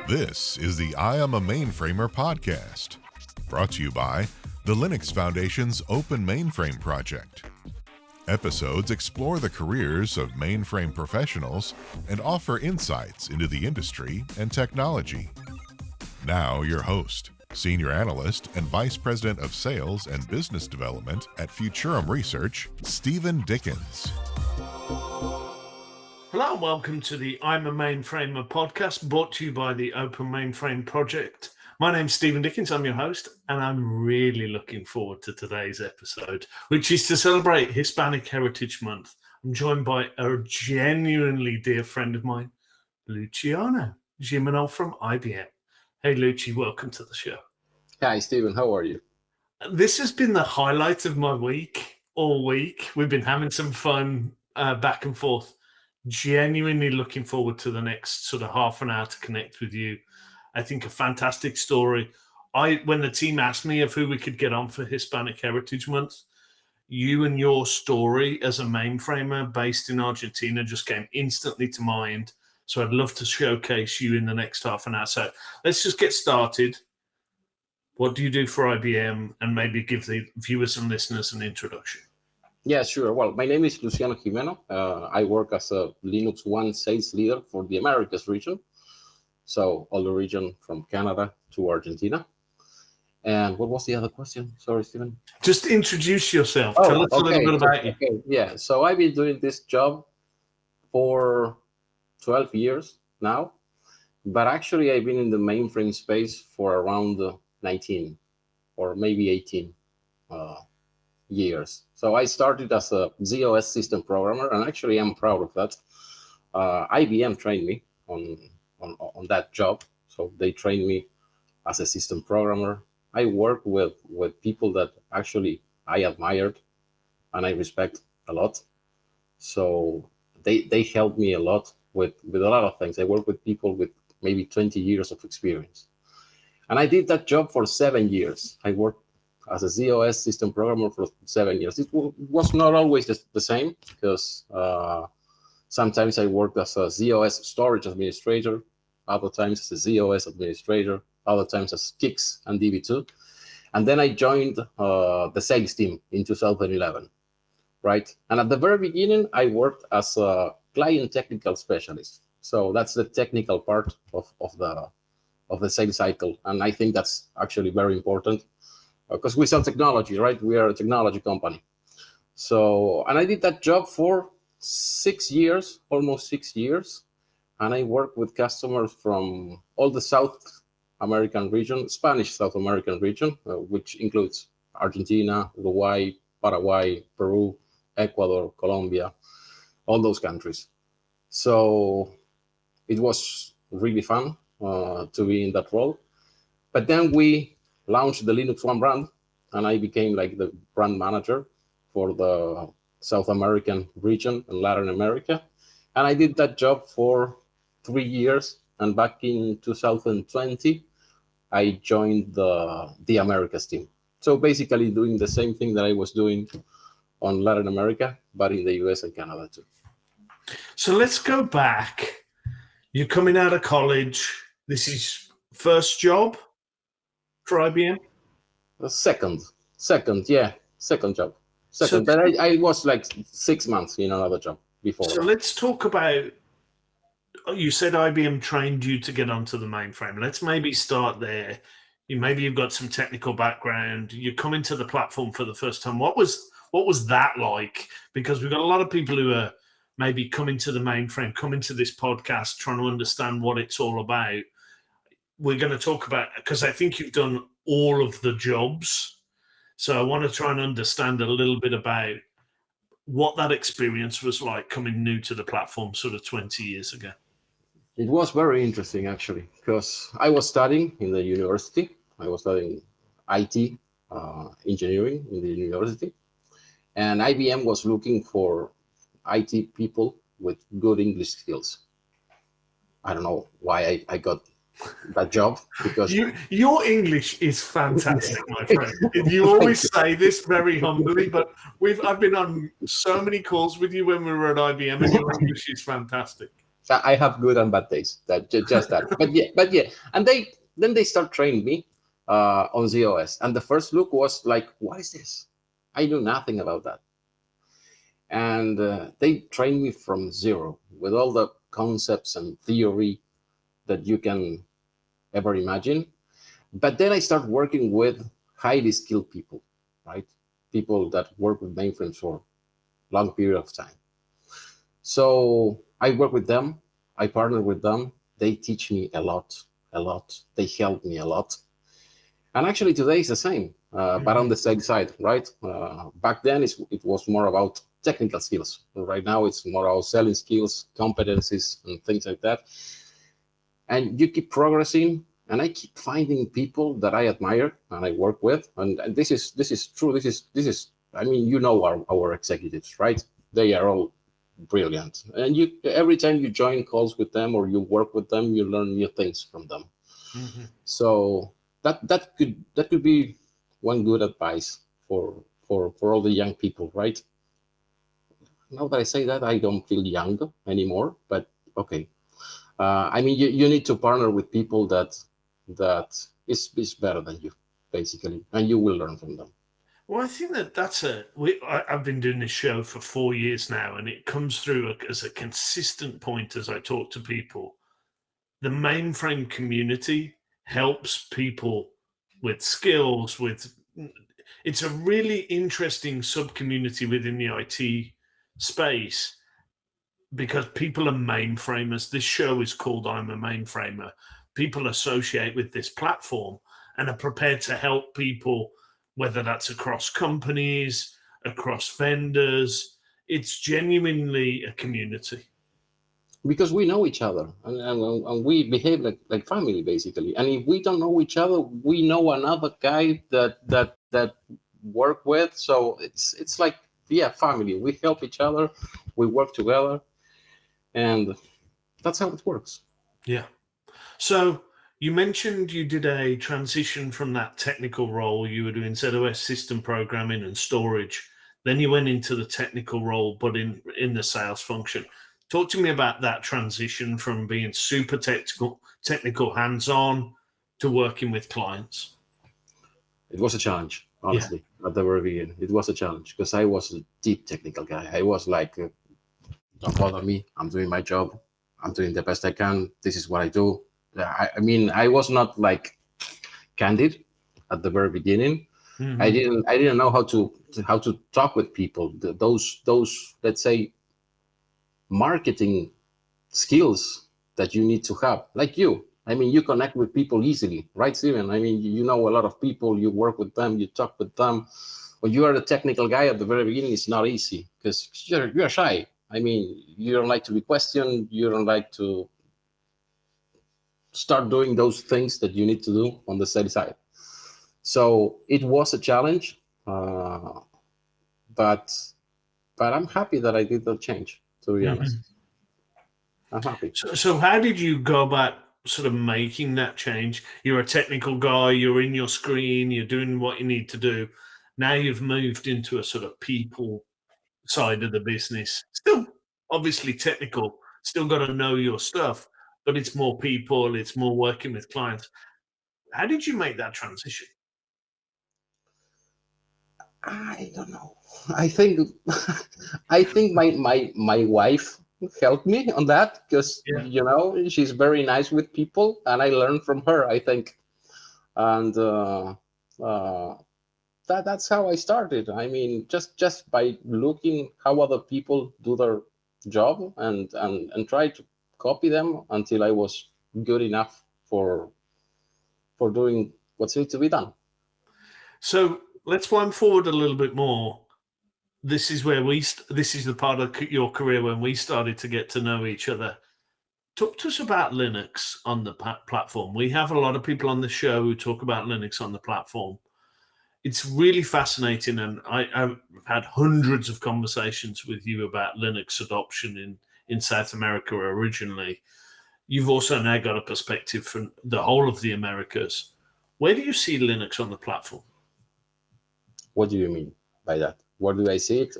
This is the I Am a Mainframer podcast, brought to you by the Linux Foundation's Open Mainframe project. Episodes explore the careers of mainframe professionals and offer insights into the industry and technology. Now, your host, Senior Analyst and Vice President of Sales and Business Development at Futurum Research, Steven Dickens. Hello and welcome to the I'm a Mainframer podcast, brought to you by the Open Mainframe project. My name's Steven Dickens, I'm your host, and I'm really looking forward to today's episode, which is to celebrate Hispanic Heritage Month. I'm joined by a genuinely dear friend of mine, Luciano Gimeno from IBM. Hey, Luci, welcome to the show. Hi, Steven. How are you? This has been the highlight of my week, all week. We've been having some fun back and forth. Genuinely looking forward to the next sort of half an hour to connect with you. I think a fantastic story. When the team asked me of who we could get on for Hispanic Heritage Month, you and your story as a mainframer based in Argentina just came instantly to mind. So I'd love to showcase you in the next half an hour. So let's just get started. What do you do for IBM? And maybe give the viewers and listeners an introduction. Yeah, sure. Well, my name is Luciano Gimeno. I work as a LinuxONE sales leader for the Americas region. So all the region from Canada to Argentina. And what was the other question? Sorry, Steven. Just introduce yourself. Tell us a little bit about you. Okay. Yeah, so I've been doing this job for 12 years now. But actually, I've been in the mainframe space for around 19 or maybe 18 years. So I started as a ZOS system programmer, and actually I'm proud of that. IBM trained me on that job. So they trained me as a system programmer. I work with people that actually I admired and I respect a lot. So they helped me a lot with a lot of things. I work with people with maybe 20 years of experience. And I did that job for 7 years. I worked as a ZOS system programmer for 7 years. It was not always the same, because sometimes I worked as a ZOS storage administrator, other times as a ZOS administrator, other times as KICS and DB2. And then I joined the sales team in 2011, right? And at the very beginning, I worked as a client technical specialist. So that's the technical part of the sales cycle. And I think that's actually very important, because we sell technology, right? We are a technology company. So, and I did that job for 6 years, almost 6 years. And I worked with customers from all the South American region, Spanish South American region, which includes Argentina, Uruguay, Paraguay, Peru, Ecuador, Colombia, all those countries. So it was really fun to be in that role. But then we launched the LinuxONE brand, and I became like the brand manager for the South American region and Latin America. And I did that job for 3 years. And back in 2020, I joined the Americas team. So basically doing the same thing that I was doing on Latin America, but in the US and Canada too. So let's go back. You're coming out of college. This is first job for IBM? Second job. But I was like 6 months in another job before. So let's talk about, you said IBM trained you to get onto the mainframe. Let's maybe start there. Maybe you've got some technical background. You come into the platform for the first time. What was that like? Because we've got a lot of people who are maybe coming to the mainframe, coming to this podcast, trying to understand what it's all about. We're going to talk about, because I think you've done all of the jobs. So I want to try and understand a little bit about what that experience was like coming new to the platform sort of 20 years ago. It was very interesting, actually, because I was studying in the university. I was studying IT engineering in the university. And IBM was looking for IT people with good English skills. I don't know why I got that job, because your English is fantastic, my friend. You always say this very humbly, but I've been on so many calls with you when we were at IBM, and your English is fantastic. So I have good and bad days. That just that. But yeah, and they start training me on ZOS, and the first look was like, what is this? I knew nothing about that, and they trained me from zero with all the concepts and theory that you can ever imagine. But then I start working with highly skilled people, right? People that work with mainframes for long period of time. So I work with them. I partner with them. They teach me a lot, a lot. They help me a lot. And actually today is the same, but on the same side, right? Back then it was more about technical skills. Right now it's more about selling skills, competencies, and things like that. And you keep progressing, and I keep finding people that I admire and I work with. And this is true. This is. I mean, you know our executives, right? They are all brilliant, and you every time you join calls with them or you work with them, you learn new things from them. So that could be one good advice for all the young people, right? Now that I say that, I don't feel young anymore, but okay. I mean, you need to partner with people that is better than you, basically, and you will learn from them. Well, I think I've been doing this show for 4 years now, and it comes through as a consistent point as I talk to people. The mainframe community helps people with skills. It's a really interesting sub community within the IT space because people are mainframers. This show is called I'm a Mainframer. People associate with this platform and are prepared to help people, whether that's across companies, across vendors. It's genuinely a community. Because we know each other, and we behave like family, basically. And if we don't know each other, we know another guy that work with. So it's like, yeah, family. We help each other, we work together, and that's how it works. Yeah. So you mentioned you did a transition from that technical role. You were doing ZOS system programming and storage. Then you went into the technical role, but in the sales function. Talk to me about that transition from being super technical hands-on to working with clients. It was a challenge, honestly, at the very beginning. It was a challenge because I was a deep technical guy. I was like, don't bother me. I'm doing my job. I'm doing the best I can. This is what I do. I mean, I was not like candid at the very beginning. I didn't know how to talk with people. Those let's say marketing skills that you need to have, like you. I mean, you connect with people easily, right, Steven? I mean, you know a lot of people, you work with them, you talk with them. When you are a technical guy at the very beginning, it's not easy because you're shy. I mean, you don't like to be questioned. You don't like to start doing those things that you need to do on the sales side. So it was a challenge, but I'm happy that I did that change, to be honest. I'm happy. So how did you go about sort of making that change? You're a technical guy, you're in your screen, you're doing what you need to do. Now you've moved into a sort of people side of the business. Still obviously technical, still got to know your stuff, but it's more people, it's more working with clients. How did you make that transition? I don't know. I think I think my wife helped me on that because she's very nice with people, and I learned from her, I think, and that's how I started. I mean, just by looking how other people do their job and try to copy them until I was good enough for doing what needs to be done. So let's wind forward a little bit more. This is where this is the part of your career when we started to get to know each other. Talk to us about Linux on the platform. We have a lot of people on the show who talk about Linux on the platform. It's really fascinating, and I've had hundreds of conversations with you about Linux adoption in South America originally. You've also now got a perspective from the whole of the Americas. Where do you see Linux on the platform? What do you mean by that? Where do I see it?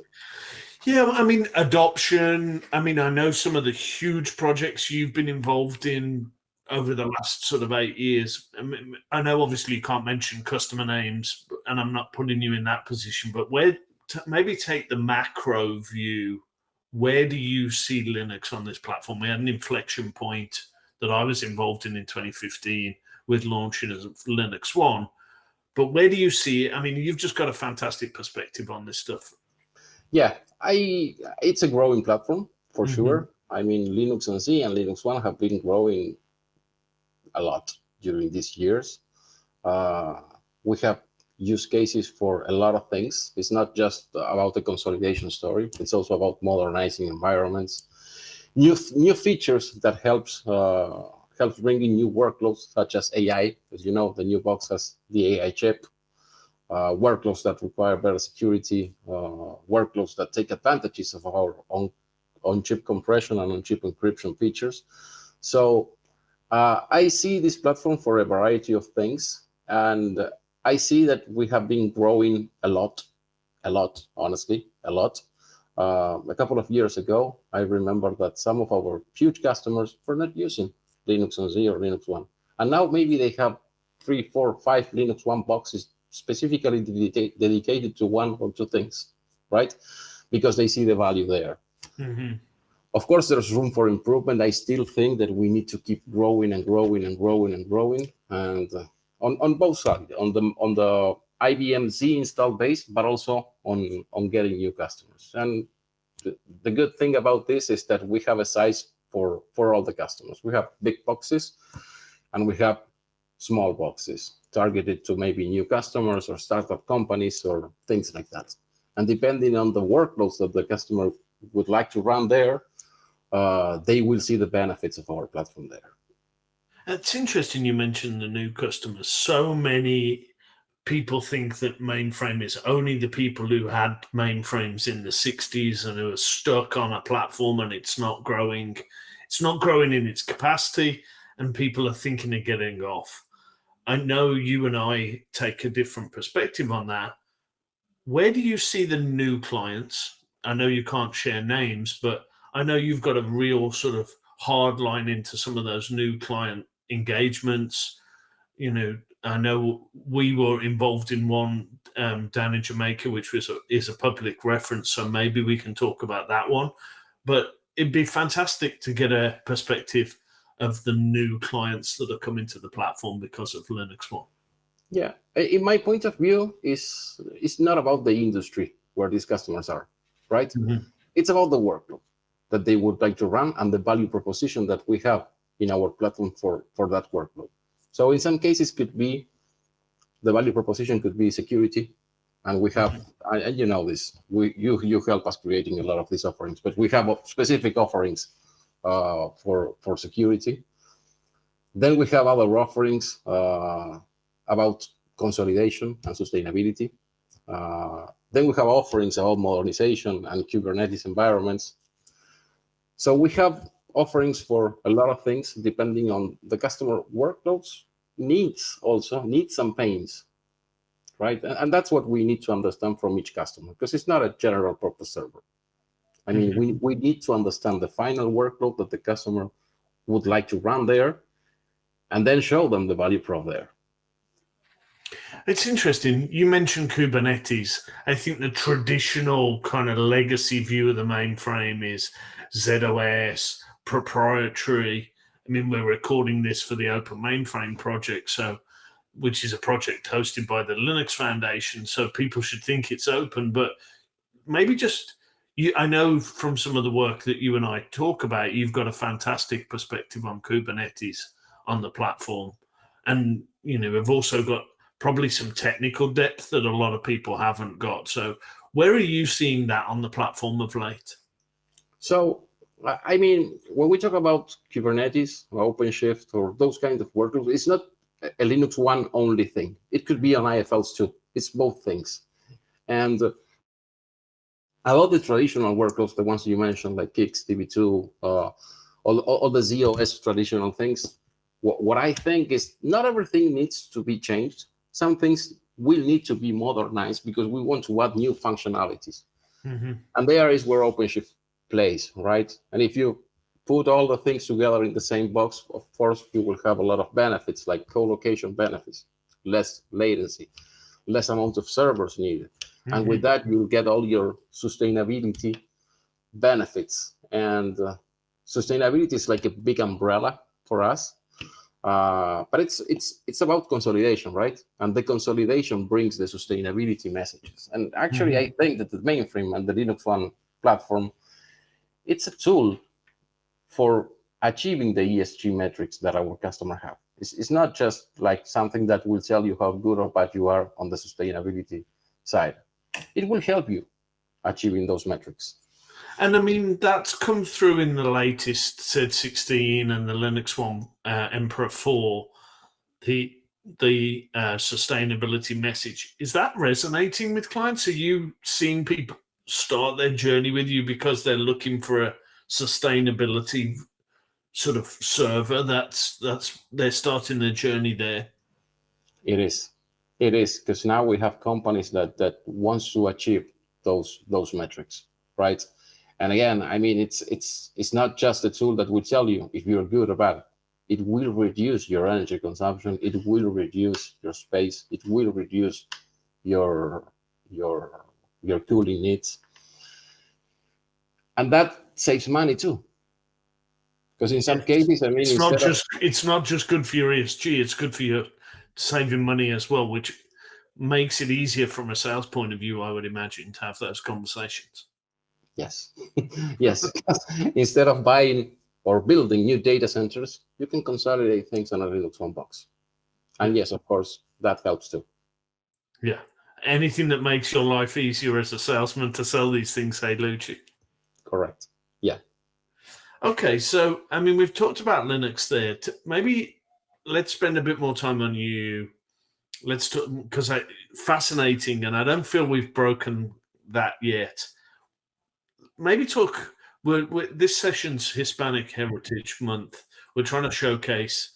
Yeah, I mean, adoption. I mean, I know some of the huge projects you've been involved in over the last sort of 8 years. I know obviously you can't mention customer names, and I'm not putting you in that position, but maybe take the macro view. Where do you see Linux on this platform? We had an inflection point that I was involved in 2015 with launching of LinuxONE. But where do you see it? I mean, you've just got a fantastic perspective on this stuff. Yeah, it's a growing platform for sure. I mean, LinuxONE and LinuxONE have been growing a lot during these years. We have use cases for a lot of things. It's not just about the consolidation story. It's also about modernizing environments, new features that helps bring in new workloads such as AI. As you know, the new box has the AI chip. Workloads that require better security, workloads that take advantages of our on-chip compression and on-chip encryption features. So I see this platform for a variety of things, and I see that we have been growing a lot, honestly, a lot. A couple of years ago, I remember that some of our huge customers were not using LinuxONE or LinuxONE, and now maybe they have 3, 4, 5 LinuxONE boxes specifically dedicated to one or two things, right? Because they see the value there. Of course, there's room for improvement. I still think that we need to keep growing and growing and growing and growing, and on both sides, on the IBM Z install base, but also on getting new customers. And the good thing about this is that we have a size for all the customers. We have big boxes, and we have small boxes targeted to maybe new customers or startup companies or things like that. And depending on the workloads that the customer would like to run there, they will see the benefits of our platform there. It's interesting you mentioned the new customers. So many people think that mainframe is only the people who had mainframes in the 60s and who are stuck on a platform and it's not growing. It's not growing in its capacity, and people are thinking of getting off. I know you and I take a different perspective on that. Where do you see the new clients? I know you can't share names, but I know you've got a real sort of hard line into some of those new client engagements. You know, I know we were involved in one down in Jamaica, which is a public reference, so maybe we can talk about that one. But it'd be fantastic to get a perspective of the new clients that are coming to the platform because of LinuxONE. Yeah, in my point of view, it's not about the industry where these customers are, right? It's about the workload that they would like to run and the value proposition that we have in our platform for that workload. So in some cases, could be the value proposition could be security, and we have, and you know this, you help us creating a lot of these offerings, but we have specific offerings for security. Then we have other offerings about consolidation and sustainability. Then we have offerings about modernization and Kubernetes environments. So we have offerings for a lot of things depending on the customer workloads, needs and pains, right? And that's what we need to understand from each customer, because it's not a general purpose server. I mean, we need to understand the final workload that the customer would like to run there, and then show them the value prop there. It's interesting. You mentioned Kubernetes. I think the traditional kind of legacy view of the mainframe is ZOS, proprietary. I mean, we're recording this for the Open Mainframe project, so which is a project hosted by the Linux Foundation. So people should think it's open, but maybe just I know from some of the work that you and I talk about, you've got a fantastic perspective on Kubernetes on the platform, and we've also got probably some technical depth that a lot of people haven't got. So where are you seeing that on the platform of late? So, I mean, when we talk about Kubernetes or OpenShift or those kinds of workloads, it's not a LinuxONE only thing. It could be on IFLs too. It's both things. And about the traditional workloads, the ones you mentioned, like Kix, DB2, all the ZOS traditional things, what I think is not everything needs to be changed. Some things will need to be modernized because we want to add new functionalities. And there is where OpenShift plays, right? And if you put all the things together in the same box, of course, you will have a lot of benefits, like co-location benefits, less latency, less amount of servers needed. And with that, you'll get all your sustainability benefits. And sustainability is like a big umbrella for us. But it's about consolidation, right? And the consolidation brings the sustainability messages. And actually, I think that the mainframe and the LinuxONE platform, it's a tool for achieving the ESG metrics that our customer have. It's not just like something that will tell you how good or bad you are on the sustainability side. It will help you achieving those metrics. And I mean, that's come through in the latest Z16 and the LinuxONE Emperor 4, the sustainability message. Is that resonating with clients? Are you seeing people start their journey with you because they're looking for a sustainability sort of server that's they're starting their journey there? It is because now we have companies that wants to achieve those metrics, right? And again, I mean, it's not just a tool that will tell you if you're good or bad. It will reduce your energy consumption. It will reduce your space. It will reduce your cooling needs, and that saves money too. Because in some cases, I mean, it's not just good for your ESG; it's good for your saving money as well, which makes it easier from a sales point of view, I would imagine, to have those conversations. Yes, yes. Instead of buying or building new data centers, you can consolidate things on a LinuxONE box. And yes, of course, that helps too. Yeah. Anything that makes your life easier as a salesman to sell these things, hey, Luci? Correct. Yeah. Okay, so, I mean, we've talked about Linux there. Maybe let's spend a bit more time on you. Let's talk, because fascinating, and I don't feel we've broken that yet. Maybe talk, this session's Hispanic Heritage Month. We're trying to showcase,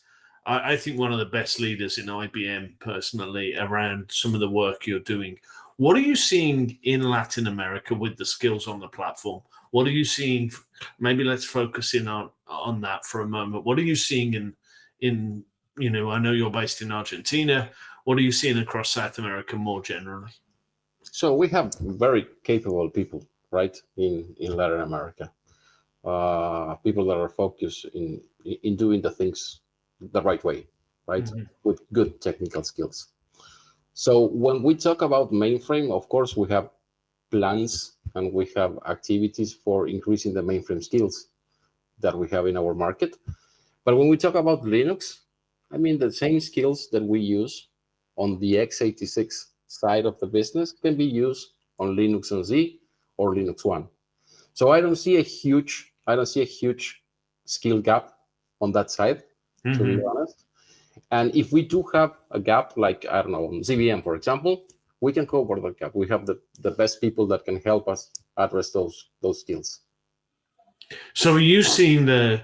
I think, one of the best leaders in IBM personally around some of the work you're doing. What are you seeing in Latin America with the skills on the platform? What are you seeing? Maybe let's focus in on that for a moment. What are you seeing in I know you're based in Argentina. What are you seeing across South America more generally? So we have very capable people, right, in Latin America. People that are focused in doing the things the right way, right, with good technical skills. So when we talk about mainframe, of course, we have plans and we have activities for increasing the mainframe skills that we have in our market. But when we talk about Linux, I mean, the same skills that we use on the x86 side of the business can be used on LinuxONE or LinuxONE. So I don't see a huge skill gap on that side, to be honest. And if we do have a gap, like, I don't know, on ZVM, for example, we can cover that gap. We have the best people that can help us address those skills. So are you seeing the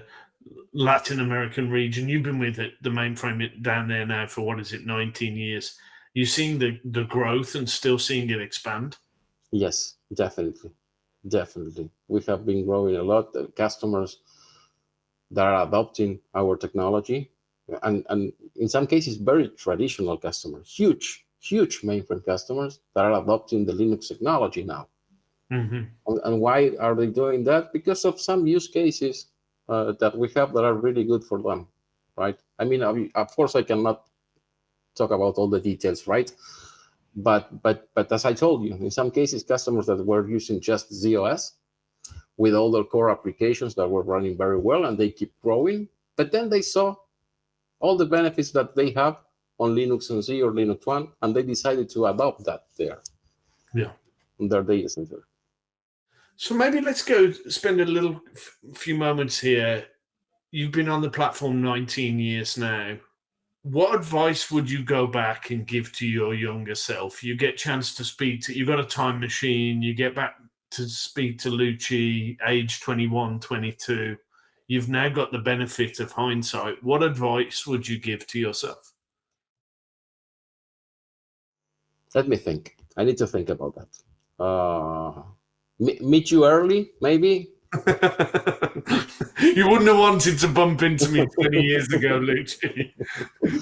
Latin American region? You've been with the mainframe down there now for, 19 years. You're seeing the growth and still seeing it expand? Yes, definitely. Definitely. We have been growing a lot. The customers that are adopting our technology, and in some cases, very traditional customers, huge mainframe customers that are adopting the Linux technology now. And why are they doing that? Because of some use cases that we have that are really good for them, right? I mean, of course, I cannot talk about all the details, right? But as I told you, in some cases, customers that were using just ZOS with all their core applications that were running very well, and they keep growing. But then they saw all the benefits that they have on LinuxONE or LinuxONE, and they decided to adopt that there. Yeah. In their data center. So maybe let's go spend a few moments here. You've been on the platform 19 years now. What advice would you go back and give to your younger self? You get a chance to speak to, you've got a time machine, you get back to speak to Luci, age 21, 22. You've now got the benefit of hindsight. What advice would you give to yourself? Let me think. I need to think about that. meet you early, maybe. You wouldn't have wanted to bump into me 20 years ago, Luci.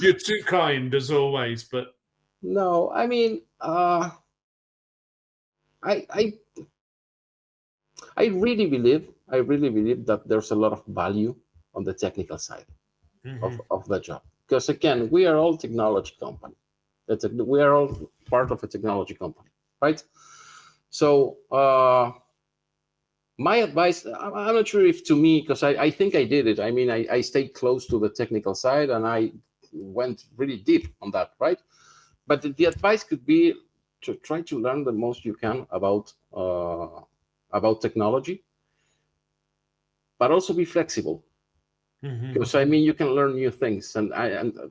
You're too kind, as always, but... No, I mean, I really believe that there's a lot of value on the technical side of the job. Because again, we are all technology company. We are all part of a technology company, right? So my advice, I'm not sure if to me, because I think I did it. I mean, I stayed close to the technical side and I went really deep on that, right? But the advice could be to try to learn the most you can about technology, but also be flexible. Because I mean, you can learn new things. And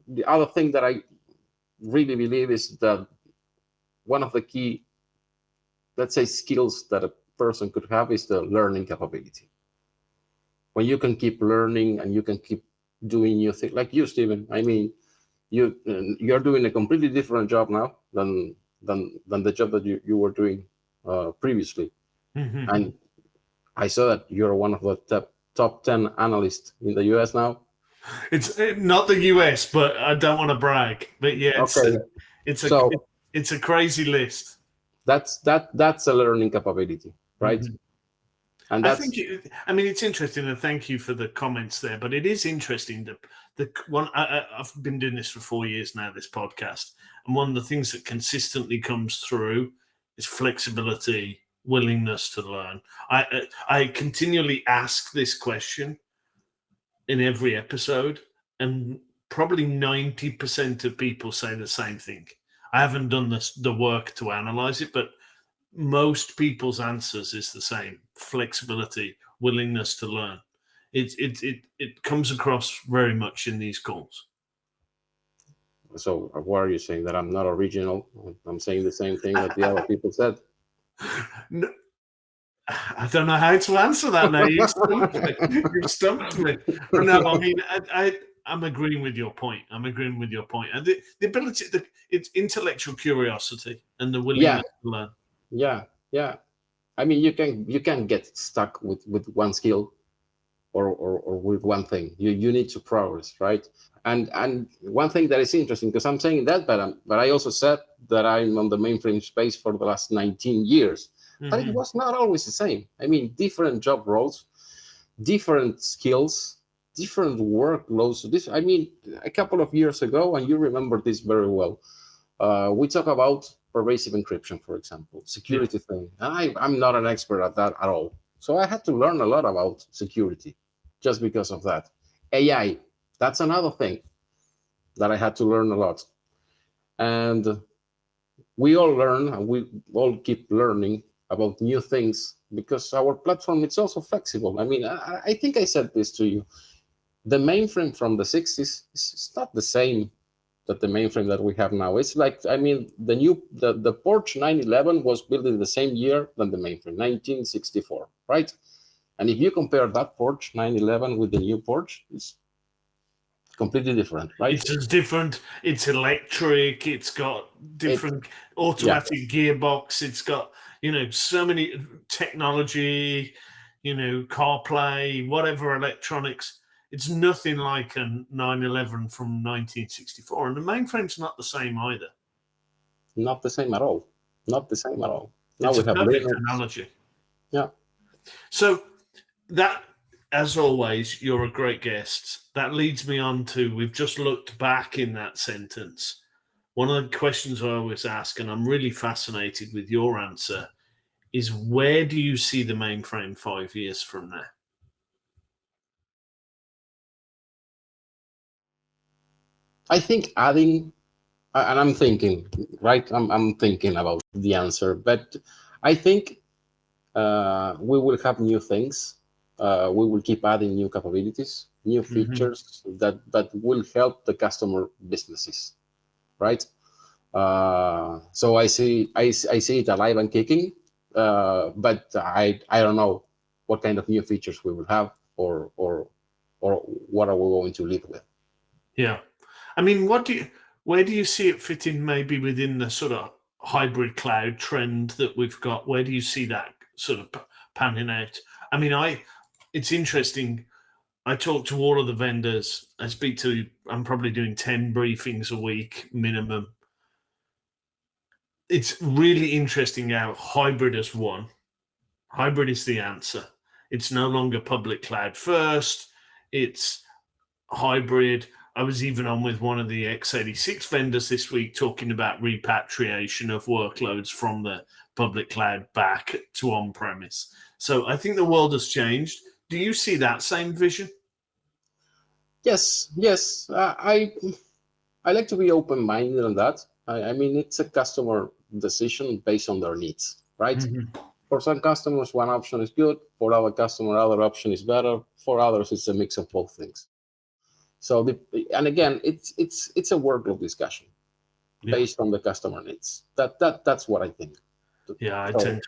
the other thing that I really believe is that one of the key, let's say, skills that a person could have is the learning capability. When you can keep learning and you can keep doing new things, like you, Steven. I mean, you're doing a completely different job now than the job that you were doing previously. And I saw that you're one of the top 10 analysts in the US now. It's not the US, but I don't want to brag. But yeah, it's a crazy list. That's a learning capability, right? And I think it's interesting, and thank you for the comments there. But it is interesting that the one I've been doing this for 4 years now, this podcast, and one of the things that consistently comes through is flexibility, willingness to learn. I continually ask this question in every episode, and probably 90% of people say the same thing. I haven't done the work to analyze it, but most people's answers is the same: flexibility, willingness to learn. It comes across very much in these calls. So what are you saying? That I'm not original? I'm saying the same thing that the other people said. No, I don't know how to answer that now. You've stumped me. No, I mean, I'm agreeing with your point. And the ability, it's intellectual curiosity and the willingness to learn. Yeah. I mean, you can get stuck with one skill or with one thing. You need to progress, right? And one thing that is interesting, because I'm saying that, but I also said that I'm on the mainframe space for the last 19 years. But it was not always the same. I mean, different job roles, different skills, different workloads. I mean, a couple of years ago, and you remember this very well, we talk about pervasive encryption, for example, security thing. And I'm not an expert at that at all. So I had to learn a lot about security just because of that. AI, that's another thing that I had to learn a lot. And we all learn, and we all keep learning about new things because our platform is also flexible. I mean, I think I said this to you. The mainframe from the 60s is not the same that the mainframe that we have now. It's like, I mean, the Porsche 911 was built in the same year than the mainframe, 1964, right? And if you compare that Porsche 911 with the new Porsche, it's completely different, right? It's just different. It's electric. It's got different automatic gearbox. It's got, so many technology, CarPlay, whatever electronics. It's nothing like a 911 from 1964. And the mainframe's not the same either. Not the same at all. Not the same at all. Now it's we have perfect analogy. Yeah. So that, as always, you're a great guest. That leads me on to, we've just looked back in that sentence. One of the questions I always ask, and I'm really fascinated with your answer, is where do you see the mainframe 5 years from now? I think adding, and I'm thinking, right? I'm thinking about the answer, but I think we will have new things. We will keep adding new capabilities, new features that will help the customer businesses, right? So I see it alive and kicking, but I don't know what kind of new features we will have or what are we going to lead with. Yeah. I mean, where do you see it fitting maybe within the sort of hybrid cloud trend that we've got? Where do you see that sort of panning out. I mean, it's interesting. I talk to all of the vendors. I'm probably doing 10 briefings a week minimum. It's really interesting how hybrid has won. Hybrid is the answer. It's no longer public cloud first. It's hybrid. I was even on with one of the x86 vendors this week talking about repatriation of workloads from the public cloud back to on-premise. So I think the world has changed. Do you see that same vision? Yes. I like to be open-minded on that. I mean, it's a customer decision based on their needs, right? Mm-hmm. For some customers, one option is good. For our customer, other option is better. For others, it's a mix of both things. So, and again, it's a workload discussion based on the customer needs. That's what I think. Yeah, I tend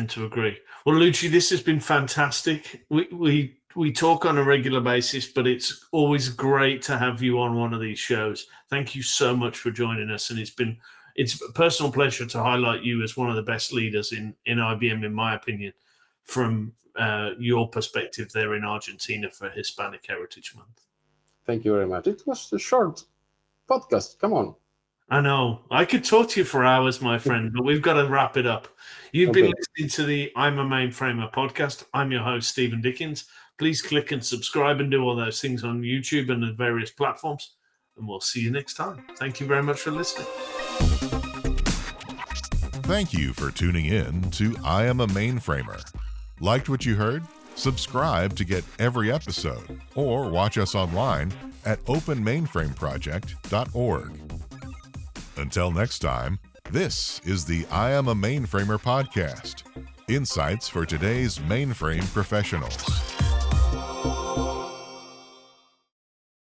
to agree. Well, Luci, this has been fantastic. We talk on a regular basis, but it's always great to have you on one of these shows. Thank you so much for joining us, and it's a personal pleasure to highlight you as one of the best leaders in IBM, in my opinion, from your perspective there in Argentina for Hispanic Heritage Month. Thank you very much. It was a short podcast. Come on. I know. I could talk to you for hours, my friend, but we've got to wrap it up. You've been listening to the I'm a Mainframer podcast. I'm your host, Steven Dickens. Please click and subscribe and do all those things on YouTube and the various platforms. And we'll see you next time. Thank you very much for listening. Thank you for tuning in to I Am a Mainframer. Liked what you heard? Subscribe to get every episode, or watch us online at openmainframeproject.org. Until next time, this is the I Am a Mainframer podcast. Insights for today's mainframe professionals.